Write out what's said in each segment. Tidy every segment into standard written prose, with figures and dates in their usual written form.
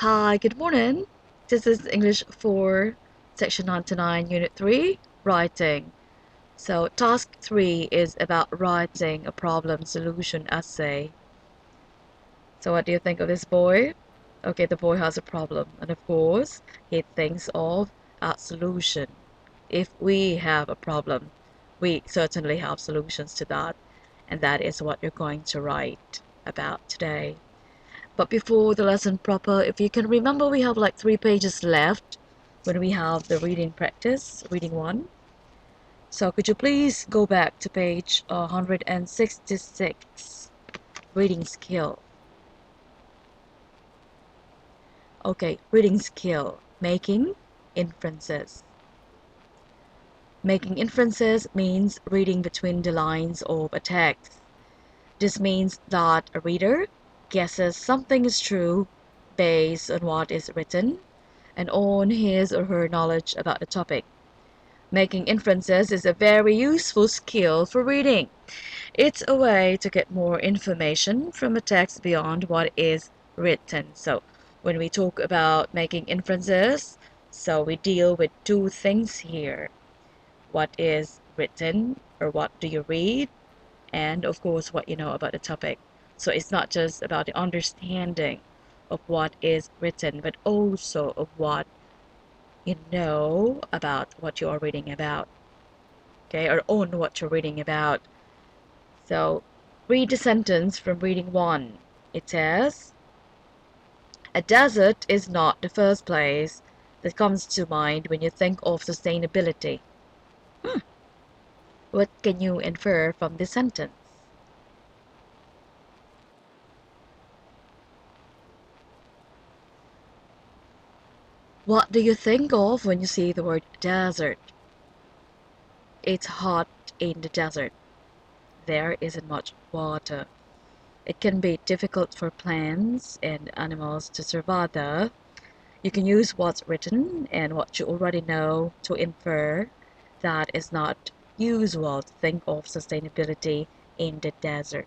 Hi, good morning. This is English 4, Section 99, Unit 3, Writing. So, Task 3 is about writing a problem solution essay. So, what do you think of this boy? Okay, the boy has a problem, and of course, he thinks of a solution. If we have a problem, we certainly have solutions to that, and that is what you're going to write about today. But before the lesson proper, if you can remember, we have like 3 pages left when we have the reading practice, reading 1. So could you please go back to page 166, reading skill. Okay, reading skill, making inferences. Making inferences means reading between the lines of a text. This means that a reader guesses something is true based on what is written and on his or her knowledge about the topic. Making inferences is a very useful skill for reading. It's a way to get more information from a text beyond what is written. So when we talk about making inferences, so we deal with two things here. What is written, or what do you read, and of course what you know about the topic. So it's not just about the understanding of what is written, but also of what you know about what you are reading about, okay, or on what you're reading about. So read the sentence from reading 1. It says, a desert is not the first place that comes to mind when you think of sustainability. What can you infer from this sentence? What do you think of when you see the word desert? It's hot in the desert. There isn't much water. It can be difficult for plants and animals to survive there. You can use what's written and what you already know to infer that it's not usual to think of sustainability in the desert.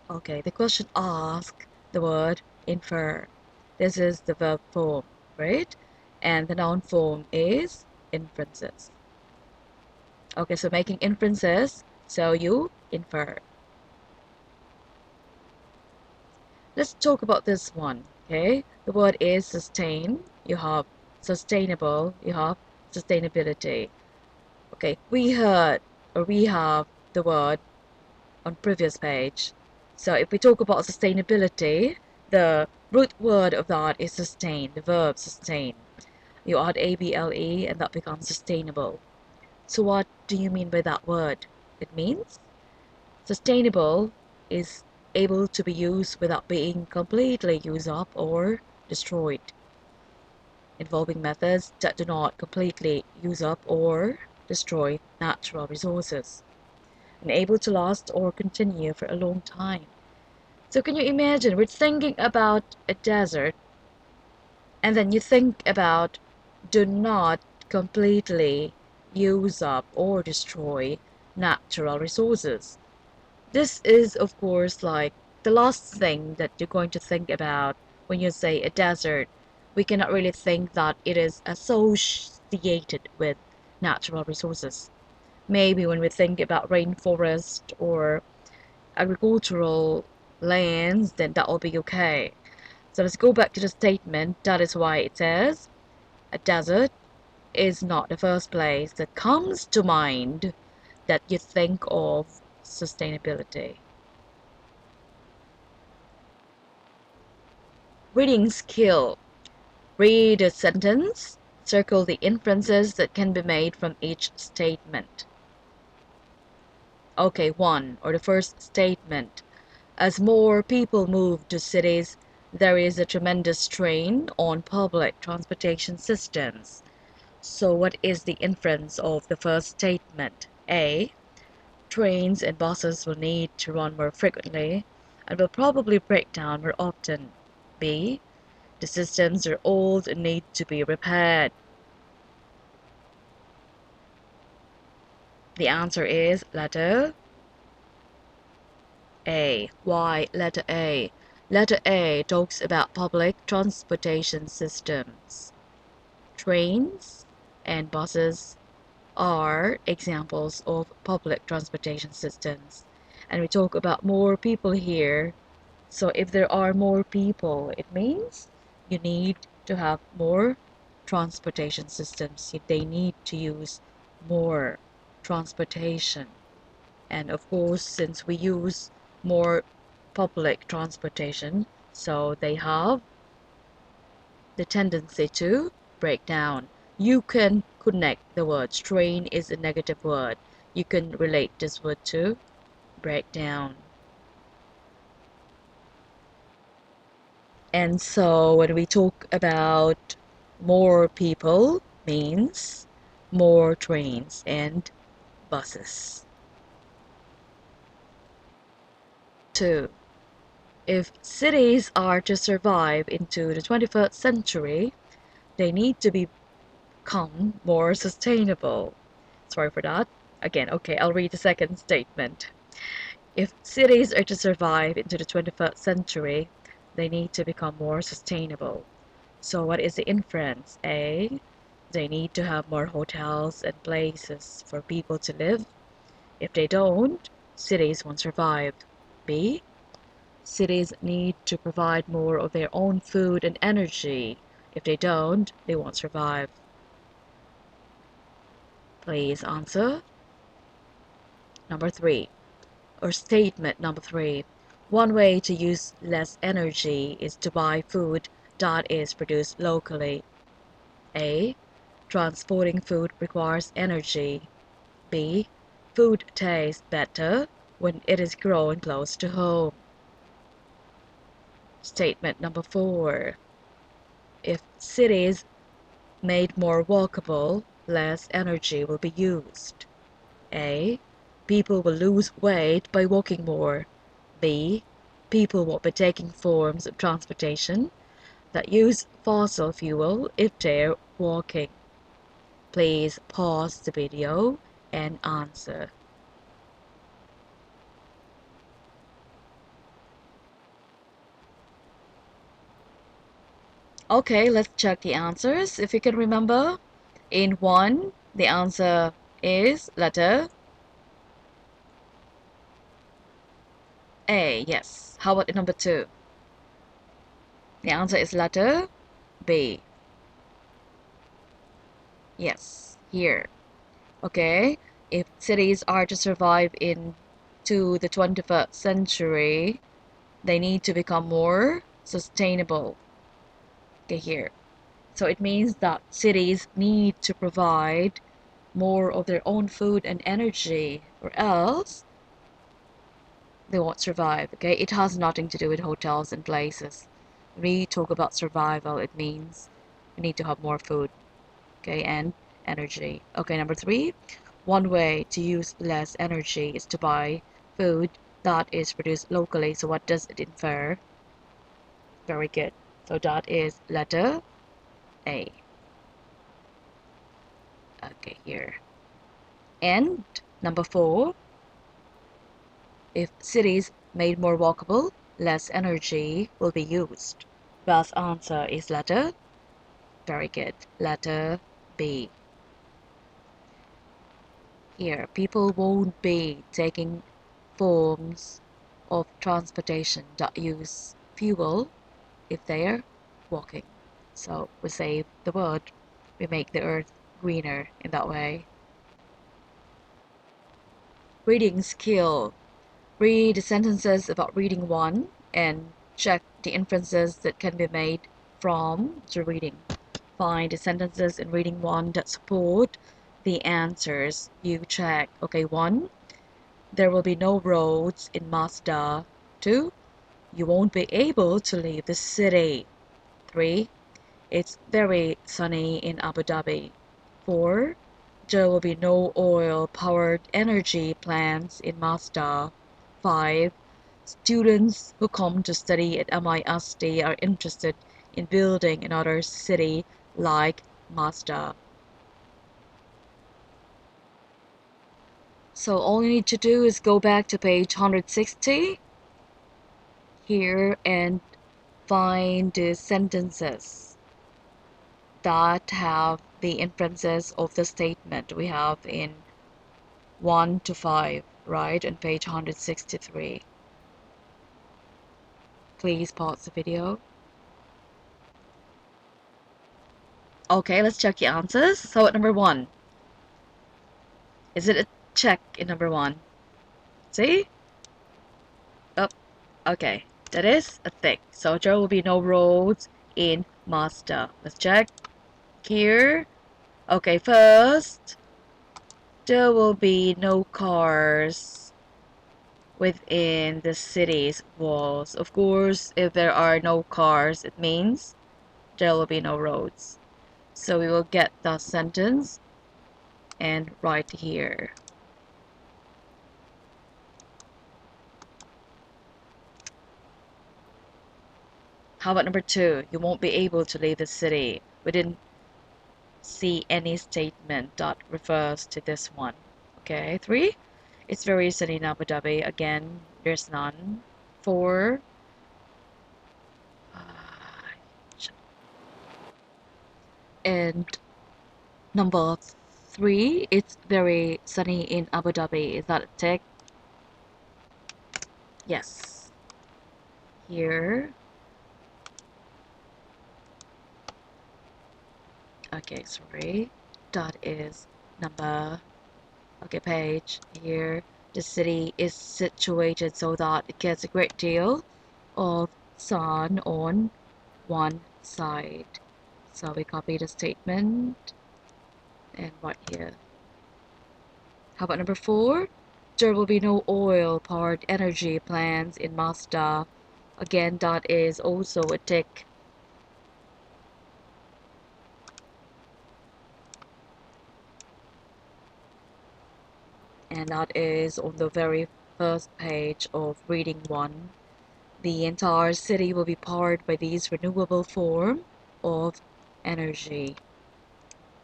Okay, the question asks the word infer. This is the verb form, right? And the noun form is inferences. Okay, so making inferences, so you infer. Let's talk about this one, okay? The word is sustain. You have sustainable, you have sustainability. Okay, we heard, or we have the word on previous page. So if we talk about sustainability, the root word of that is sustain, the verb sustain. You add able and that becomes sustainable. So what do you mean by that word? It means sustainable is able to be used without being completely used up or destroyed, involving methods that do not completely use up or destroy natural resources, and able to last or continue for a long time. So can you imagine, we're thinking about a desert, and then you think about do not completely use up or destroy natural resources. This is, of course, like the last thing that you're going to think about when you say a desert. We cannot really think that it is associated with natural resources. Maybe when we think about rainforest or agricultural lands, then that will be okay. So let's go back to the statement. That is why it says a desert is not the first place that comes to mind that you think of sustainability. Reading skill. Read a sentence, circle the inferences that can be made from each statement. Okay, 1, or the first statement. As more people move to cities, there is a tremendous strain on public transportation systems. So what is the inference of the first statement? A. Trains and buses will need to run more frequently and will probably break down more often. B. The systems are old and need to be repaired. The answer is letter A. Why letter A? Letter A talks about public transportation systems. Trains and buses are examples of public transportation systems. And we talk about more people here. So if there are more people, it means you need to have more transportation systems. They need to use more transportation. And of course, since we use more public transportation, so they have the tendency to break down. You can connect the words. Train is a negative word. You can relate this word to break down. And so when we talk about more people means more trains and buses. 2. If cities are to survive into the 21st century, they need to become more sustainable. Sorry for that. Again, okay, I'll read the second statement. If cities are to survive into the 21st century, they need to become more sustainable. So what is the inference? A. They need to have more hotels and places for people to live. If they don't, cities won't survive. B. Cities need to provide more of their own food and energy. If they don't, they won't survive. Please answer. Number 3, or statement number 3. One way to use less energy is to buy food that is produced locally. A. Transporting food requires energy. B. Food tastes better when it is grown close to home. Statement number 4. If cities made more walkable, less energy will be used. A. People will lose weight by walking more. B. People won't be taking forms of transportation that use fossil fuel if they're walking. Please pause the video and answer. Okay, let's check the answers. If you can remember, in 1, the answer is letter A. Yes. How about in number 2? The answer is letter B. Yes, here. Okay, if cities are to survive into the 21st century, they need to become more sustainable. Okay, here. So it means that cities need to provide more of their own food and energy, or else they won't survive. Okay, it has nothing to do with hotels and places. When we talk about survival, it means we need to have more food, okay, and energy. Okay, number 3, one way to use less energy is to buy food that is produced locally. So what does it infer? Very good. So that is letter A. Okay, here. And number 4, if cities made more walkable, less energy will be used. Best answer is letter. Very good. Letter B. Here, people won't be taking forms of transportation that use fuel if they're walking. So we save the world, we make the earth greener in that way. Reading skill. Read the sentences about reading 1 and check the inferences that can be made from the reading. Find the sentences in reading 1 that support the answers you check. Okay, 1. There will be no roads in Mazda. 2. You won't be able to leave the city. 3. It's very sunny in Abu Dhabi. 4. There will be no oil-powered energy plants in Mazda. 5. Students who come to study at MIST are interested in building another city like Mazda. So all you need to do is go back to page 160 here and find the sentences that have the inferences of the statement we have in 1 to 5, right, on page 163. Please pause the video. Okay, let's check your answers. So at number 1, is it a check in number 1? See? Oh, okay. That is a tick. So there will be no roads in Mazda. Let's check here. Okay, first, there will be no cars within the city's walls. Of course, if there are no cars, it means there will be no roads. So we will get the sentence and write here. How about number 2? You won't be able to leave the city. We didn't see any statement that refers to this one. Okay, 3. It's very sunny in Abu Dhabi. Again, there's none. 4. And number 3, it's very sunny in Abu Dhabi. Is that a tick? Yes. Here. Okay, sorry. That is number. Okay, page. Here. The city is situated so that it gets a great deal of sun on one side. So we copy the statement and write here. How about number 4? There will be no oil-powered energy plants in Mazda. Again, that is also a tick. And that is on the very first page of reading 1. The entire city will be powered by these renewable form of energy.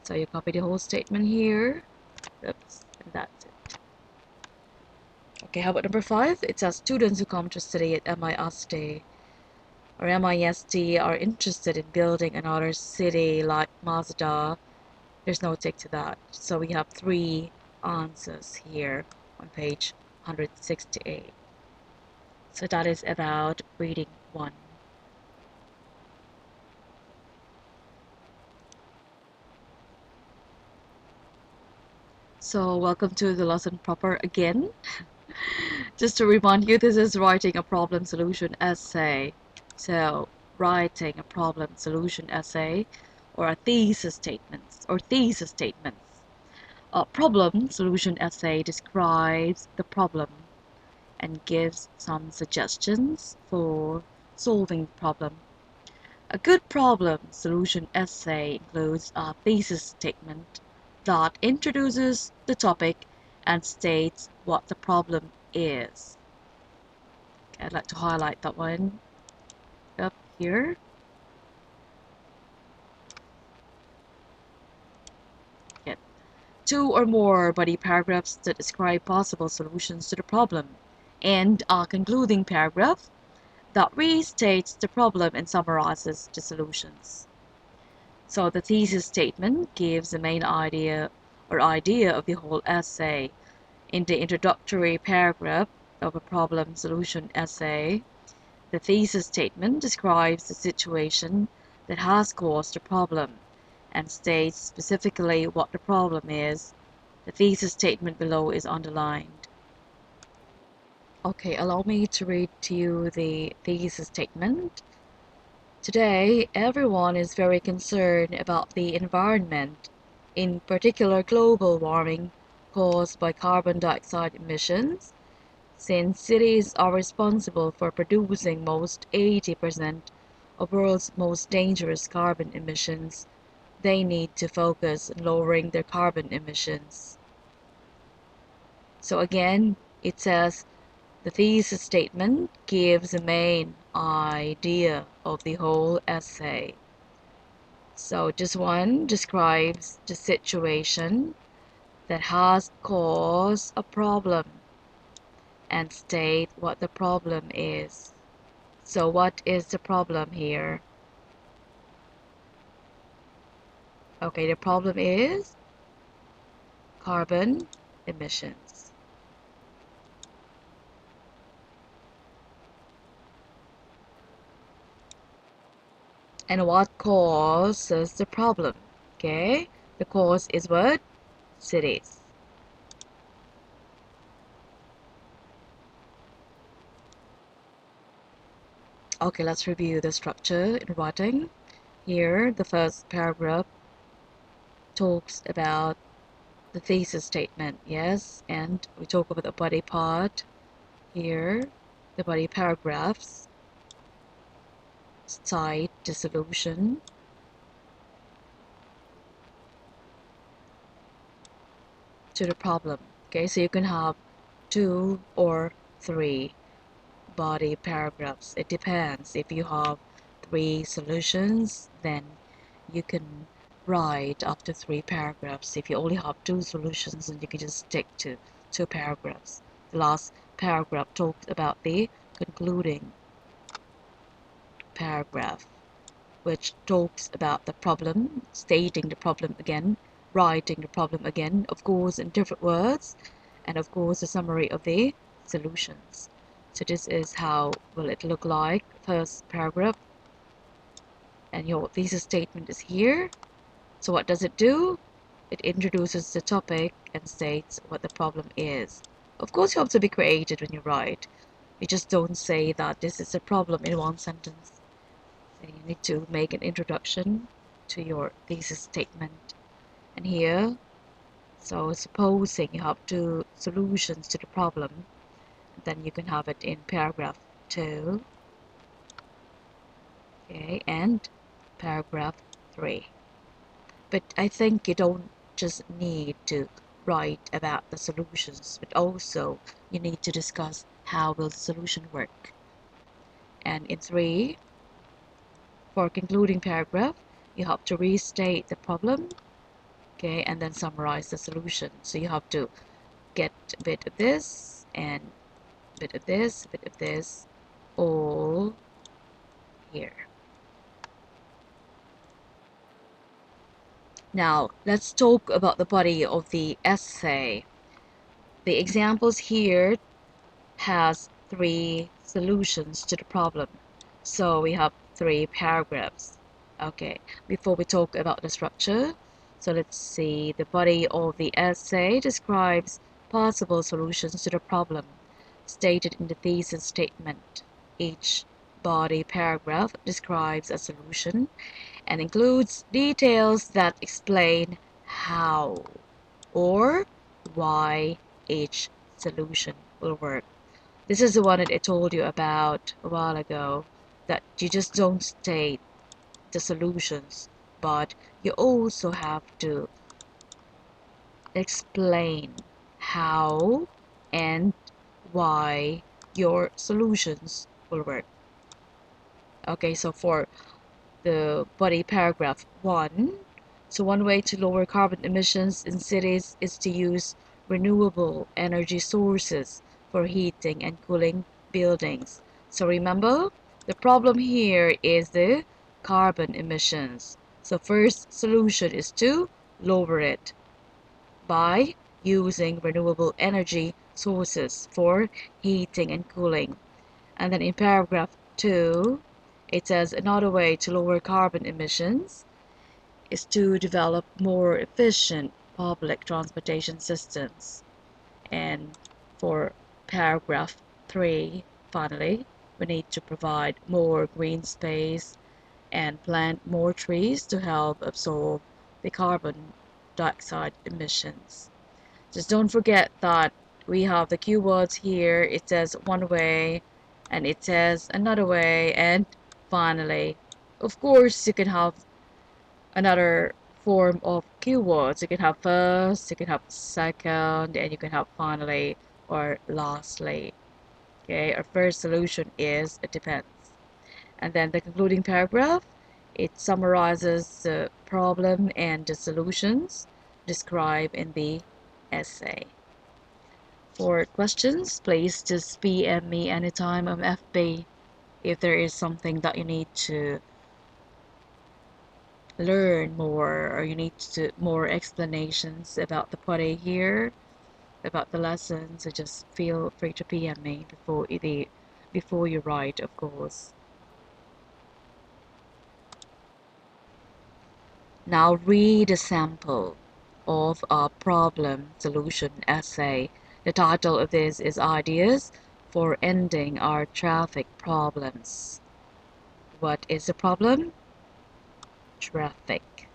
So you copy the whole statement here. Oops, and that's it. Okay, how about number 5? It says students who come to study at MIST or MIST are interested in building another city like Mazda. There's no tick to that. So we have 3 answers here on page 168. So that is about reading 1. So welcome to the lesson proper again. Just to remind you, this is writing a problem solution essay. So writing a problem solution essay or a thesis statements. A problem solution essay describes the problem and gives some suggestions for solving the problem. A good problem solution essay includes a thesis statement that introduces the topic and states what the problem is. Okay, I'd like to highlight that one up here. Get 2 or more body paragraphs that describe possible solutions to the problem, and a concluding paragraph that restates the problem and summarizes the solutions. So the thesis statement gives the main idea of the whole essay. In the introductory paragraph of a problem solution essay, the thesis statement describes the situation that has caused the problem and states specifically what the problem is. The thesis statement below is underlined. Okay, allow me to read to you the thesis statement. Today, everyone is very concerned about the environment, in particular global warming caused by carbon dioxide emissions. Since cities are responsible for producing most 80% of world's most dangerous carbon emissions, they need to focus on lowering their carbon emissions. So again, it says the thesis statement gives the main idea of the whole essay. So this one describes the situation that has caused a problem and state what the problem is. So what is the problem here? Okay, the problem is carbon emissions. And what causes the problem? Okay, the cause is what? Cities. Okay, let's review the structure in writing. Here, the first paragraph talks about the thesis statement, yes, and we talk about the body part. Here, the body paragraphs cite the solution to the problem. Okay, so you can have 2 or 3 body paragraphs. It depends. If you have 3 solutions, then you can write up to 3 paragraphs. If you only have 2 solutions, then you can just stick to 2 paragraphs. The last paragraph talks about the concluding paragraph, which talks about the problem, stating the problem again, writing the problem again, of course in different words, and of course a summary of the solutions. So this is how will it look like. First paragraph, and your thesis statement is here. So what does it do? It introduces the topic and states what the problem is. Of course you have to be creative when you write. You just don't say that this is a problem in one sentence. So you need to make an introduction to your thesis statement. And here, so supposing you have 2 solutions to the problem, then you can have it in paragraph 2, okay, and paragraph 3. But I think you don't just need to write about the solutions, but also you need to discuss how will the solution work. And in 3, for concluding paragraph, you have to restate the problem, okay, and then summarize the solution. So you have to get a bit of this and a bit of this, a bit of this, all here. Now let's talk about the body of the essay. The examples here has 3 solutions to the problem, so we have 3 paragraphs. Okay, before we talk about the structure, so let's see. The body of the essay describes possible solutions to the problem stated in the thesis statement. Each body paragraph describes a solution and includes details that explain how or why each solution will work. This is the one that I told you about a while ago, that you just don't state the solutions, but you also have to explain how and why your solutions will work. Okay, so for the body paragraph 1, so one way to lower carbon emissions in cities is to use renewable energy sources for heating and cooling buildings. So remember, the problem here is the carbon emissions. So first solution is to lower it by using renewable energy sources for heating and cooling. And then in paragraph 2, it says another way to lower carbon emissions is to develop more efficient public transportation systems. And for paragraph 3, finally, we need to provide more green space and plant more trees to help absorb the carbon dioxide emissions. Just don't forget that we have the keywords here. It says one way, and it says another way, and finally. Of course, you can have another form of keywords. You can have first, you can have second, and you can have finally or lastly. Okay, our first solution is it depends. And then the concluding paragraph, it summarizes the problem and the solutions described in the essay. For questions, please just PM me anytime on FB. If there is something that you need to learn more, or you need to more explanations about the body here, about the lessons, so just feel free to PM me before you write, of course. Now read a sample of a problem solution essay. The title of this is Ideas for Ending Our Traffic Problems. What is the problem? Traffic.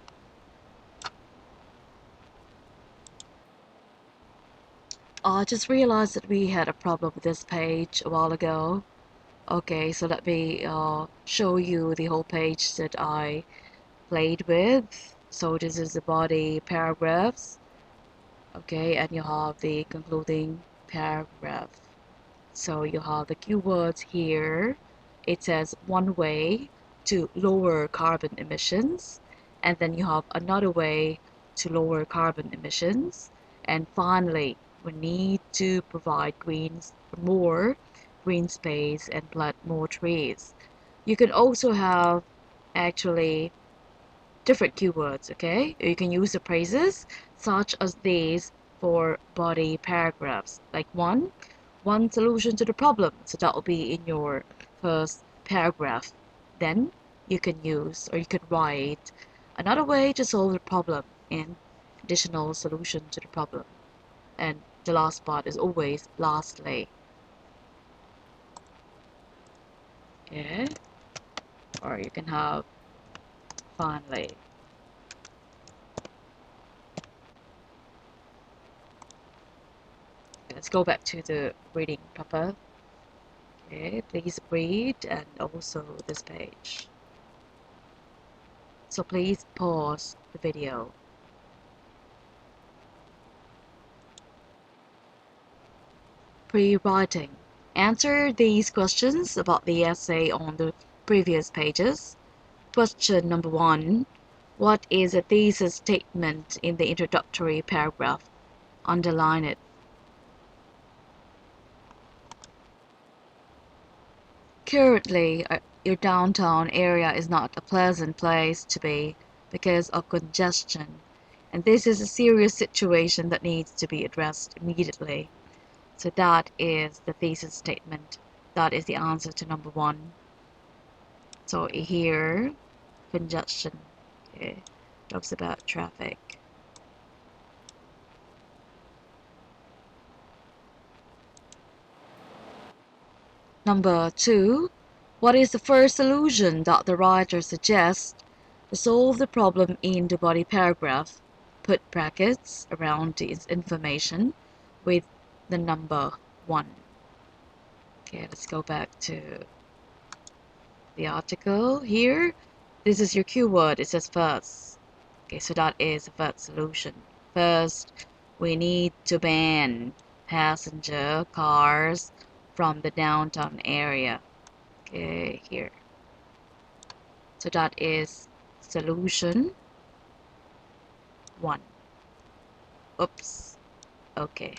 I just realized that we had a problem with this page a while ago. Okay, so let me show you the whole page that I played with. So this is the body paragraphs. Okay, and you have the concluding paragraph. So you have the keywords here. It says one way to lower carbon emissions, and then you have another way to lower carbon emissions, and finally we need to provide more green space and plant more trees. You can also have actually different keywords, okay? You can use the phrases such as these for body paragraphs, like one solution to the problem. So that will be in your first paragraph. Then you can use, or you could write another way to solve the problem and additional solution to the problem. And the last part is always lastly. Okay? Or you can have finally. Let's go back to the reading proper. Okay, please read, and also this page. So please pause the video. Pre-writing. Answer these questions about the essay on the previous pages. Question number 1. What is a thesis statement in the introductory paragraph? Underline it. Currently, your downtown area is not a pleasant place to be because of congestion, and this is a serious situation that needs to be addressed immediately. So that is the thesis statement. That is the answer to number 1. So here, congestion, okay, talks about traffic. Number 2, what is the first solution that the writer suggests to solve the problem in the body paragraph? Put brackets around this information with the number 1. Okay, let's go back to the article here. This is your keyword. It says first. Okay, so that is the first solution. First, we need to ban passenger cars from the downtown area. Okay, here. So that is solution 1. Oops. Okay.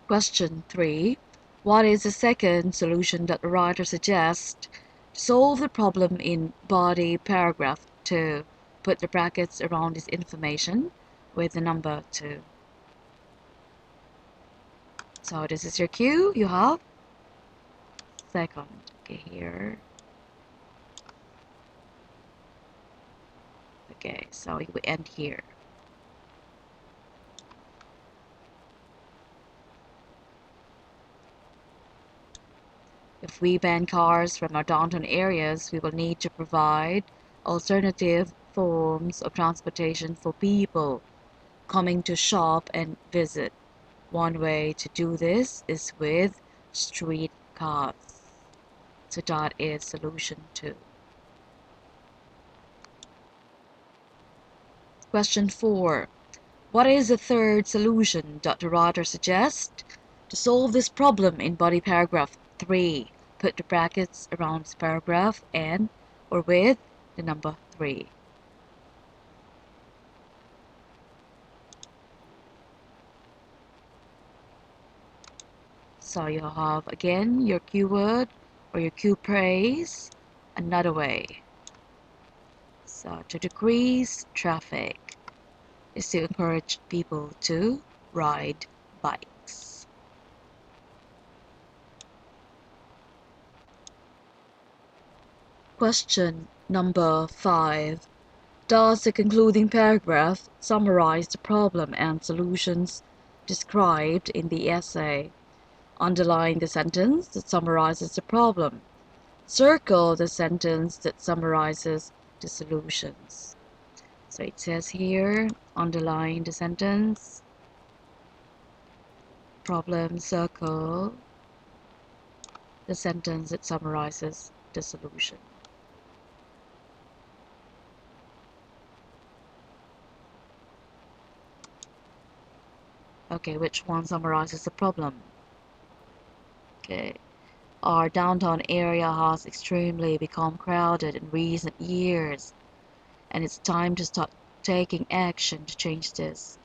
Question 3. What is the second solution that the writer suggests to solve the problem in body paragraph 2? Put the brackets around this information with the number 2. So this is your cue. You have second. Okay, here. Okay, so we end here. If we ban cars from our downtown areas, we will need to provide alternative forms of transportation for people coming to shop and visit. One way to do this is with street cars. So that is solution 2. Question 4. What is the third solution that the writer suggests to solve this problem in body paragraph 3? Put the brackets around this paragraph and or with the number 3. So you have again your keyword or your cue phrase another way. So to decrease traffic is to encourage people to ride bikes. Question number 5. Does the concluding paragraph summarize the problem and solutions described in the essay? Underline the sentence that summarizes the problem. Circle the sentence that summarizes the solutions. So it says here, underline the sentence, problem, circle the sentence that summarizes the solution. Okay, which one summarizes the problem? Okay. Our downtown area has extremely become crowded in recent years, and it's time to start taking action to change this.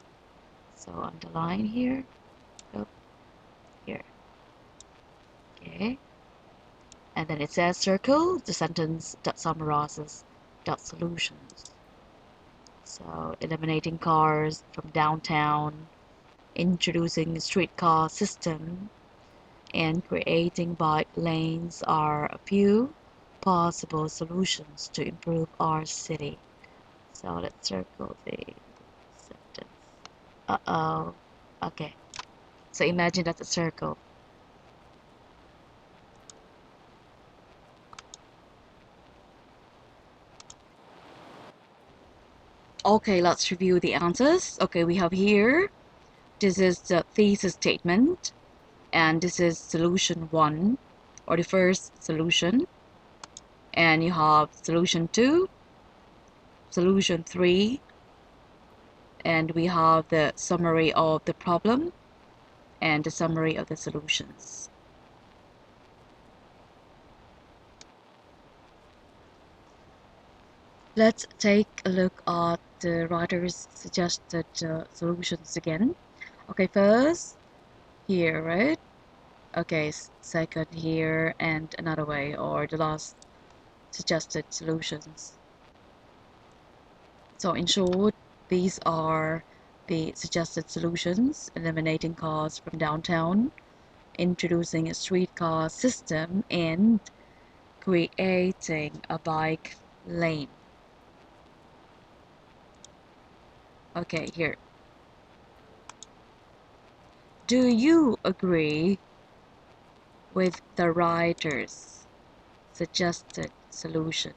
So underline here, oh, here, okay. And then it says circle the sentence that summarizes that solutions. So eliminating cars from downtown, introducing a streetcar system, and creating bike lanes are a few possible solutions to improve our city. So let's circle the sentence. Uh-oh. Okay. So imagine that's a circle. Okay, let's review the answers. Okay, we have here, this is the thesis statement, and this is solution 1, or the first solution. And you have solution 2, solution 3, and we have the summary of the problem and the summary of the solutions. Let's take a look at the writer's suggested solutions again. Okay, first here, right? Okay, second here, and another way, or the last suggested solutions. So in short, these are the suggested solutions: eliminating cars from downtown, introducing a streetcar system, and creating a bike lane. Okay, here. Do you agree with the writer's suggested solution?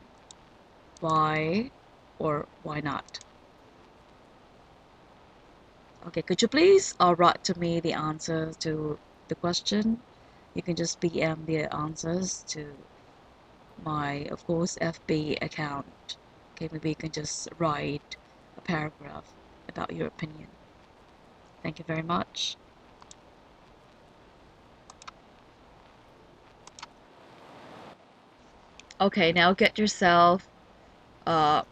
Why or why not? Okay, could you please write to me the answer to the question? You can just PM the answers to my, of course, FB account. Okay, maybe you can just write a paragraph about your opinion. Thank you very much. Okay, now get yourself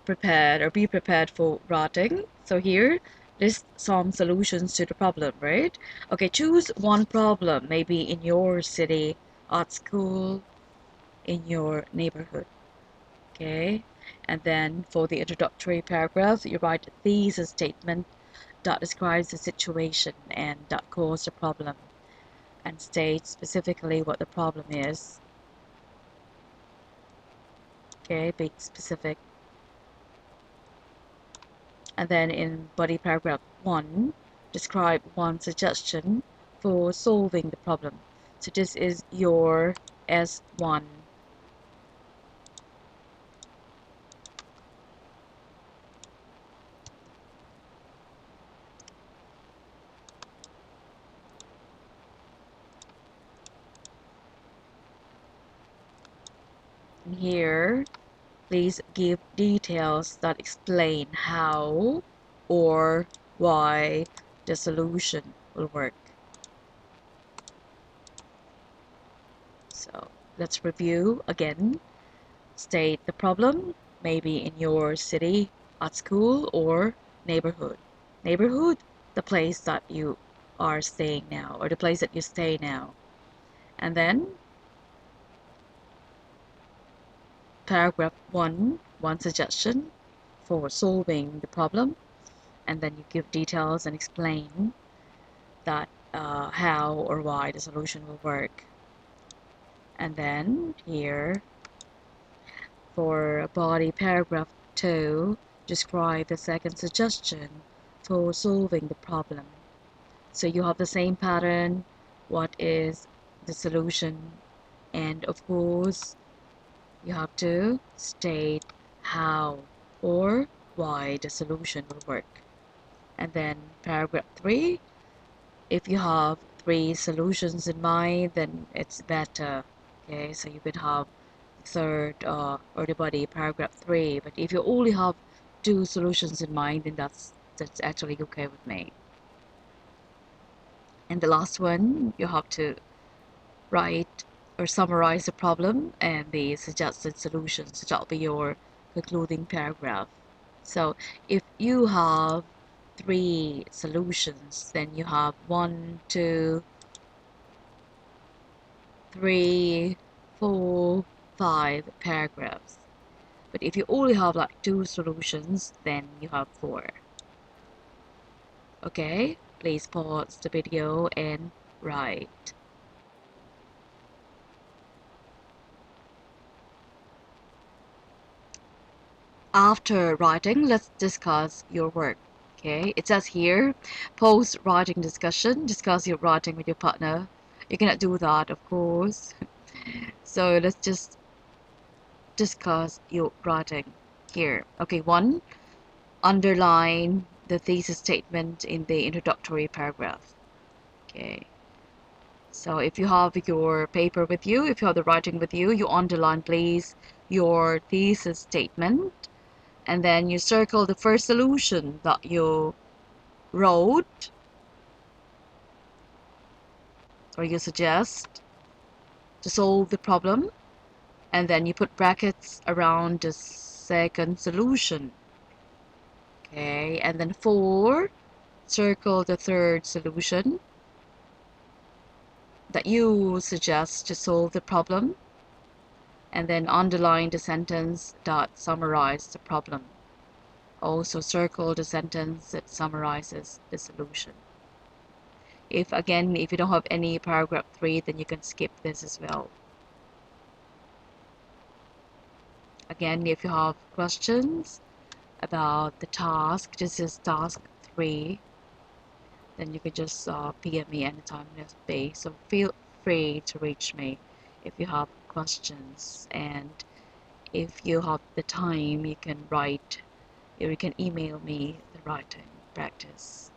prepared or be prepared for writing. So here, list some solutions to the problem, right? Okay, choose one problem, maybe in your city, at school, in your neighborhood. Okay, and then for the introductory paragraph, you write a thesis statement that describes the situation and that caused the problem and state specifically what the problem is. Okay, be specific. And then in body paragraph 1, describe one suggestion for solving the problem. So this is your S1. And here, please give details that explain how or why the solution will work. So let's review again. State the problem, maybe in your city, at school, or neighborhood. Neighborhood, the place that you are staying now, or the place that you stay now. And then paragraph one suggestion for solving the problem, and then you give details and explain that how or why the solution will work. And then here for body paragraph 2, describe the second suggestion for solving the problem. So you have the same pattern, what is the solution, and of course you have to state how or why the solution will work. And then paragraph 3, if you have 3 solutions in mind, then it's better. Okay, so you could have third or the body paragraph 3, but if you only have 2 solutions in mind, then that's actually okay with me. And the last one, you have to write or summarize the problem and the suggested solutions. So that'll be your concluding paragraph. So if you have 3 solutions, then you have 1, 2, 3, 4, 5 paragraphs. But if you only have like 2 solutions, then you have 4. Okay, please pause the video and write. After writing, let's discuss your work. Okay, it says here, post writing discussion, discuss your writing with your partner. You cannot do that, of course. So let's just discuss your writing here. Okay, 1, underline the thesis statement in the introductory paragraph. Okay, so if you have your paper with you, if you have the writing with you, you underline please your thesis statement, and then you circle the first solution that you wrote or you suggest to solve the problem, and then you put brackets around the second solution. Okay, and then 4, circle the third solution that you suggest to solve the problem, and then underline the sentence that summarizes the problem. Also circle the sentence that summarizes the solution. If you don't have any paragraph 3, then you can skip this as well. Again, if you have questions about the task, this is task 3, then you can just PM me anytime in this space. So feel free to reach me if you have questions, and if you have the time, you can write, or you can email me the writing practice.